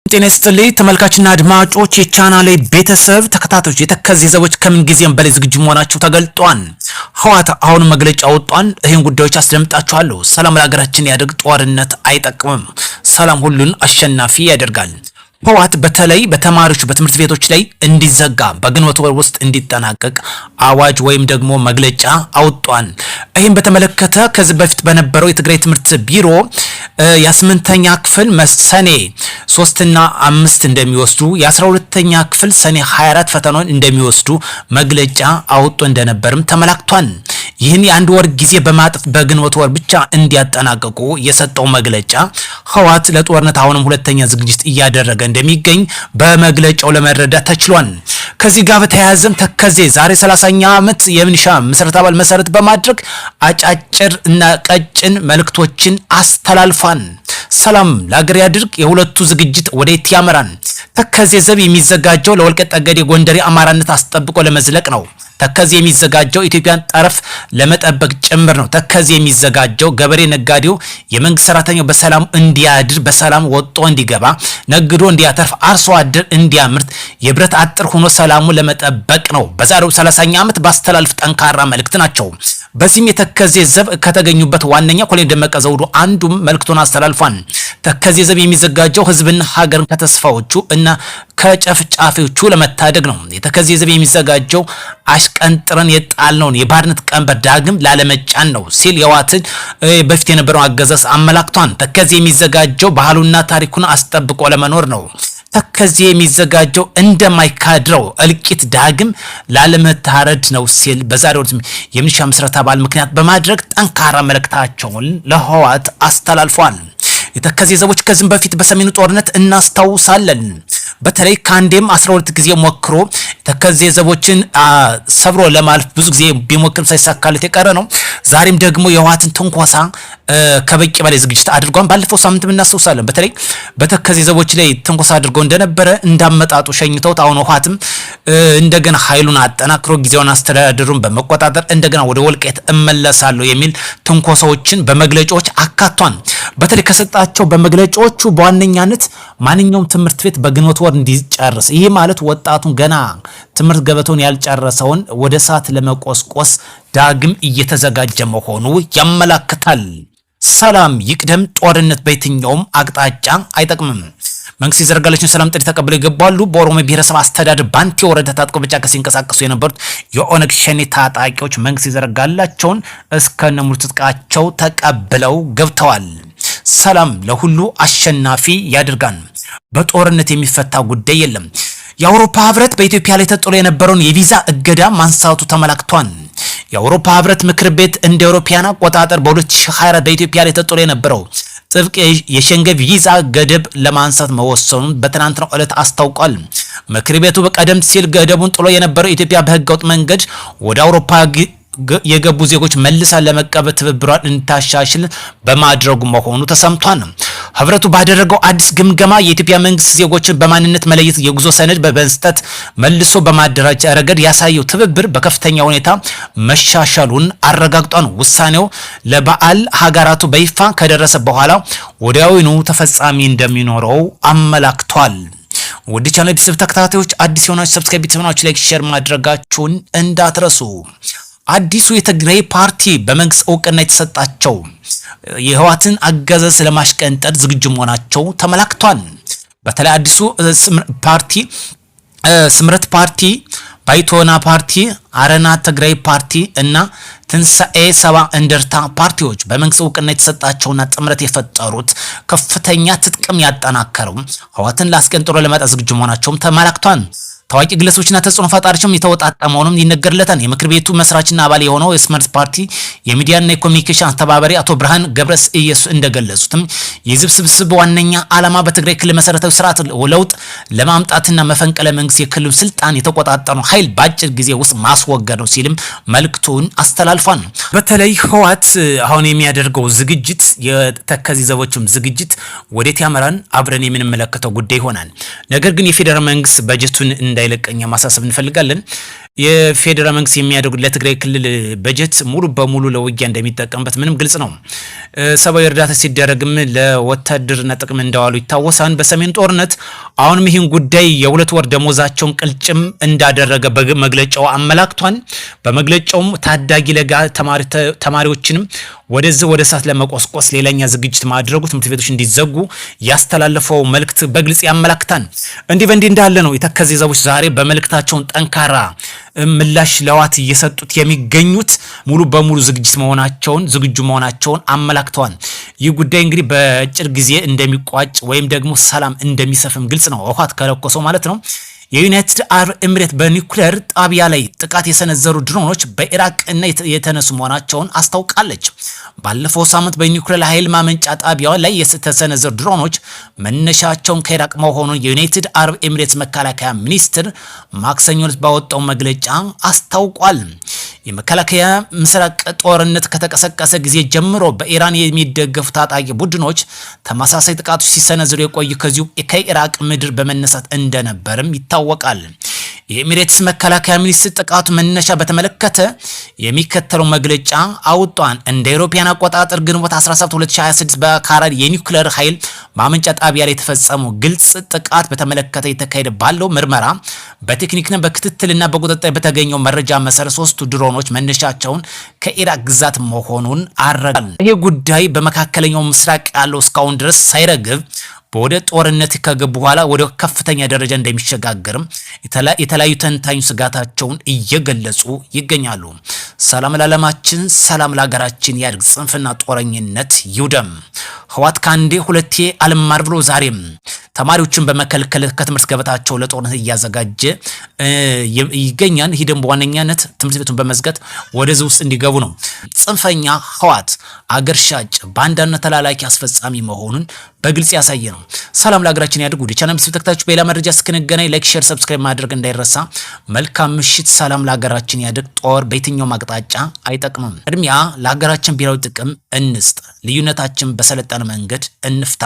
ጤና ይስጥልኝ ተመልካችና አድማጮች የቻናሌ ቤተሰብ ተከታታዮች የተከዜ ዘቦች ከምን ጊዜም በላይ ዝግጁ መሆናቸው ተገልጧል። ህወሓት አሁን መግለጫ አውጥቷል። ይሄን ጉዳዮች አስደምጣችኋለሁ። ሰላም ለሀገራችን ያድርግ። ጦርነት አይጠቅምም። ሰላም ሁሉን አሸናፊ ያደርጋል። ህወሓት በተለይ በተማሪዎች በትምህርት ቤቶች ላይ እንዲዘጋ በግንቦት ወር ውስጥ እንዲጠናቀቅ አዋጅ ወይም ደግሞ መግለጫ አውጥቷል። ይህን በተመለከተ ከዚህ በፊት በነበረው የትግራይ ትምህርት ቢሮ የ8ኛ ክፍል ሰኔ 3 እና 5 እንደሚወስዱ የ12ኛ ክፍል ሰኔ 24 ፈተናውን እንደሚወስዱ መግለጫ አውጥቶ እንደነበርም ተመላክቷል። ይህን የአንድ ወር ጊዜ በማጥፍ በግንቦት ወር ብቻ እንዲያጠናቀቁ የሰጠው መግለጫ ህወሓት ለጦርነት አሁንም ሁለተኛ ዝግጅት እያደረገ እንደሚገኝ በመግለጫው ለመረዳት ተችሏል። ከዚህ ጋር በተያያዘም ተከዜ ዛሬ 30ኛ ዓመት የሚኒሻ መሰረት አባል መሰረት በማድረግ አጫጭር እና ቀጭን መልእክቶችን አስተላልፏል። ሰላም ለሀገር ያድርግ። የሁለቱ ዝግጅት ወዴት ያመራል? ተከዜ ዘብ የሚዘጋጀው ለወልቃይት ጠገዴ ጎንደሬ አማራነት አስጠብቆ ለመዝለቅ ነው። ተከዜ የሚዘጋጀው ኢትዮጵያን ጠረፍ ለመጠበቅ ጭምር ነው። ተከዜ የሚዘጋጀው ገበሬ ነጋዴው የመንግስት ሰራተኛው በሰላም እንዲያድር በሰላም ወጦ እንዲገባ ነግዶ እንዲያተርፍ አርሶ አደር እንዲያምርት የብረት አጥር ሆኖ ሰላሙን ለመጠበቅ ነው። በዛሬው 30ኛ ዓመት ባስተላልፍ ጠንካራ መልእክት ናቸው። በዚህም የተከዜ ዘብ ከተገኙበት ዋነኛ ኮሎኔል ደመቀ ዘውዱ አንዱም መልእክቱን አስተላልፏል። ተከዜ ዘብ የሚዘጋጀው ህዝብና ሀገርን ከተስፋዎቹ እና ከጨፍጫፊዎቹ ለመታደግ ነው። የተከዜ ዘብ የሚዘጋጀው አሽቀንጥረን የጣልነውን የባርነት ቀንበር ዳግም ላለመጫን ነው ሲል የህወሓትን በፊት የነበረው አገዛዝ አመላክቷል። ተከዜ የሚዘጋጀው ባህሉና ታሪኩን አስጠብቆ ለመኖር ነው። ተከዜ የሚዘጋጀው እንደማይካድረው እልቂት ዳግም ላለመታረድ ነው ሲል በዛሬው የሚኒሻ መሰረት አባል ምክንያት በማድረግ ጠንካራ መልእክታቸውን ለህወሓት አስተላልፏል። የተከዜ ዘቦች ከዚህም በፊት በሰሜኑ ጦርነት እናስታውሳለን። በተለይ ከአንዴም 12 ጊዜ ሞክሮ ተከዜ ዘቦችን ሰብሮ ለማለፍ ብዙ ጊዜ ቢሞክርም ሳይሳካለት የቀረ ነው። ዛሬም ደግሞ የህወሓትን ትንኮሳ ከበቂ በላይ ዝግጅት አድርጓን ባለፈው ሳምንት እናስታውሳለን። በተለይ በተከዜ ዘቦች ላይ ትንኮሳ አድርገው እንደነበረ እንዳመጣጡ ሸኝተውት አሁን ህወሓትም እንደገና ኃይሉን አጠናክሮ ጊዜውን አስተዳደሩን በመቆጣጠር እንደገና ወደ ወልቃይት እመለሳለሁ የሚል ትንኮሳዎችን በመግለጫዎች አካቷን። በተለይ ከሰጣቸው በመግለጫዎቹ በዋነኛነት ማንኛውም ትምህርት ቤት በግንቦት ወር እንዲጨርስ፣ ይህ ማለት ወጣቱን ገና ትምህርት ገበታውን ያልጨረሰውን ወደ ሰዓት ለመቆስቆስ ዳግም እየተዘጋጀ መሆኑ ያመላክታል። ሰላም ይቅደም። ጦርነት በየትኛውም አቅጣጫ አይጠቅምም። መንግስት የዘረጋለችን ሰላም ጥሪ ተቀብለው ይገባሉ። በኦሮሞ ብሔረሰብ አስተዳደር ባንቲ ወረዳ ታጥቀው በጫካ ሲንቀሳቀሱ የነበሩት የኦነግ ሸኔ ታጣቂዎች መንግስት የዘረጋላቸውን እስከነ ሙሉ ትጥቃቸው ተቀብለው ገብተዋል። ሰላም ለሁሉ አሸናፊ ያድርጋን። በጦርነት የሚፈታ ጉዳይ የለም። የአውሮፓ ህብረት በኢትዮጵያ ላይ ተጥሎ የነበረውን የቪዛ እገዳ ማንሳቱ ተመላክቷል። የአውሮፓ ህብረት ምክር ቤት እንደ አውሮፓውያን አቆጣጠር በ2024 በኢትዮጵያ ላይ ተጥሎ የነበረው ጥብቅ የሸንገን ቪዛ ገደብ ለማንሳት መወሰኑን በትናንትናው ዕለት አስታውቋል። ምክር ቤቱ በቀደም ሲል ገደቡን ጥሎ የነበረው ኢትዮጵያ በህገወጥ መንገድ ወደ አውሮፓ የገቡ ዜጎች መልሳ ለመቀበል ትብብሯን እንታሻሽል በማድረጉ መሆኑ ተሰምቷል። ህብረቱ ባደረገው አዲስ ግምገማ የኢትዮጵያ መንግስት ዜጎችን በማንነት መለየት የጉዞ ሰነድ በመስጠት መልሶ በማደራጀት ረገድ ያሳየው ትብብር በከፍተኛ ሁኔታ መሻሻሉን አረጋግጧል። ውሳኔው ለበዓል ሀገራቱ በይፋ ከደረሰ በኋላ ወዲያውኑ ተፈጻሚ እንደሚኖረው አመላክቷል። ወደ ቻናል ቤተሰብ ተከታታዮች አዲስ የሆናችሁ ሰብስክራይብ ቤተሰቦች ላይክ ሼር ማድረጋችሁን እንዳትረሱ። አዲሱ የትግራይ ፓርቲ በመንግስት እውቅና የተሰጣቸው የህወሓትን አገዛዝ ለማሽቀንጠር ዝግጁ መሆናቸው ተመላክቷል። በተለይ አዲሱ ፓርቲ ስምረት ፓርቲ፣ ባይቶና ፓርቲ፣ አረና ትግራይ ፓርቲ እና ትንሳኤ ሰባ እንደርታ ፓርቲዎች በመንግስት እውቅና የተሰጣቸውና ጥምረት የፈጠሩት ከፍተኛ ትጥቅም ያጠናከረው ህወሓትን ላስቀንጥሮ ለመጣ ዝግጁ መሆናቸውም ተመላክቷል። ታዋቂ ግለሰቦችና ተጽዕኖ ፈጣሪዎችም የተወጣጣ መሆኑን ይነገርለታል። የምክር ቤቱ መስራችና አባል የሆነው የስምረት ፓርቲ የሚዲያና የኮሚኒኬሽን አስተባባሪ አቶ ብርሃን ገብረስ ኢየሱስ እንደገለጹትም የዚህ ስብስብ ዋነኛ ዓላማ በትግራይ ክልል መሰረታዊ ስርዓት ለውጥ ለማምጣትና መፈንቅለ መንግስት የክልሉ ስልጣን የተቆጣጠረው ኃይል በአጭር ጊዜ ውስጥ ማስወገድ ነው ሲልም መልእክቱን አስተላልፏል። በተለይ ህወሓት አሁን የሚያደርገው ዝግጅት የተከዜ ዘቦችም ዝግጅት ወዴት ያመራን አብረን የምንመለከተው ጉዳይ ይሆናል። ነገር ግን የፌደራል መንግስት በጀቱን እንዳይለቀኛ ማሳሰብ እንፈልጋለን። የፌደራል መንግስት የሚያደርጉት ለትግራይ ክልል በጀት ሙሉ በሙሉ ለውጊያ እንደሚጠቀምበት ምንም ግልጽ ነው። ሰብአዊ እርዳታ ሲደረግም ለወታደርና ጥቅም እንደዋሉ ይታወሳል። በሰሜን ጦርነት አሁንም ይህን ጉዳይ የሁለት ወር ደሞዛቸውን ቅልጭም እንዳደረገ በመግለጫው አመላክቷል። በመግለጫውም ታዳጊ ለጋ ተማሪዎችንም ወደ እሳት ለመቆስቆስ ሌላኛ ዝግጅት ማድረጉ ትምህርት ቤቶች እንዲዘጉ ያስተላለፈው መልእክት በግልጽ ያመላክታል። እንዲህ በእንዲህ እንዳለ ነው የተከዜ ዘቦች ዛሬ በመልእክታቸውን ጠንካራ ምላሽ ለዋት እየሰጡት የሚገኙት ሙሉ በሙሉ ዝግጁ መሆናቸውን አመላክተዋል። ይህ ጉዳይ እንግዲህ በአጭር ጊዜ እንደሚቋጭ ወይም ደግሞ ሰላም እንደሚሰፍም ግልጽ ነው። ህወሓት ከለኮሰው ማለት ነው። የዩናይትድ አረብ ኤምሬት በኒውክሌር ጣቢያ ላይ ጥቃት የሰነዘሩ ድሮኖች በኢራቅ እና የተነሱ መሆናቸውን አስታውቃለች። ባለፈው ሳምንት በኒውክሌር ኃይል ማመንጫ ጣቢያው ላይ የተሰነዘሩ ድሮኖች መነሻቸውን ከኢራቅ መሆኑን የዩናይትድ አረብ ኤምሬትስ መከላከያ ሚኒስትር ማክሰኞ ዕለት ባወጣው መግለጫ አስታውቋል። የመከላከያ ምስራቅ ጦርነት ከተቀሰቀሰ ጊዜ ጀምሮ በኢራን የሚደገፉ ታጣቂ ቡድኖች ተመሳሳይ ጥቃቶች ሲሰነዝሩ የቆዩ ከዚሁ ከኢራቅ ምድር በመነሳት እንደነበርም ይታወቃል። የኤሚሬትስ መከላከያ ሚኒስትር ጥቃቱ መነሻ በተመለከተ የሚከተለው መግለጫ አውጧን። እንደ አውሮፓውያን አቆጣጠር ግንቦት 17 2026 በካራድ የኒውክሌር ኃይል ማመንጫ ጣቢያ ላይ የተፈጸመው ግልጽ ጥቃት በተመለከተ የተካሄደ ባለው ምርመራ በቴክኒክና በክትትልና በቁጥጥር በተገኘው መረጃ መሰረት 3 ድሮኖች መነሻቸውን ከኢራቅ ግዛት መሆኑን አረጋግጧል። ይህ ጉዳይ በመካከለኛው ምስራቅ ያለው እስካሁን ድረስ ሳይረግብ ወደ ጦርነት ከገቡ በኋላ ወደ ከፍተኛ ደረጃ እንደሚሸጋገርም የተለያዩ ተንታኞች ስጋታቸውን እየገለጹ ይገኛሉ። ሰላም ለዓለማችን፣ ሰላም ለሀገራችን ያድርግ፣ ጽንፍና ጦረኝነት ይውደም። ህወሓት ካንዴ ሁለቴ አልማር ብሎ ዛሬም ተማሪዎችን በመከልከል ከትምህርት ገበታቸው ለጦርነት እያዘጋጀ ይገኛል። ይህ ደግሞ በዋነኛነት ትምህርት ቤቱን በመዝጋት ወደዚህ ውስጥ እንዲገቡ ነው። ጽንፈኛ ህወሓት አገር ሻጭ ባንዳና ተላላኪ አስፈጻሚ መሆኑን በግልጽ ያሳየ ነው። ሰላም ለሀገራችን ያድርግ። ወደ ቻናል ተከታታዮች በሌላ መረጃ እስክንገናኝ ላይክ፣ ሼር፣ ሰብስክራይብ ማድረግ እንዳይረሳ። መልካም ምሽት። ሰላም ለሀገራችን ያድርግ። ጦር በየትኛውም አቅጣጫ አይጠቅምም። ቅድሚያ ለሀገራችን ብሔራዊ ጥቅም እንስጥ። ልዩነታችን በሰለጠነ መንገድ እንፍታ።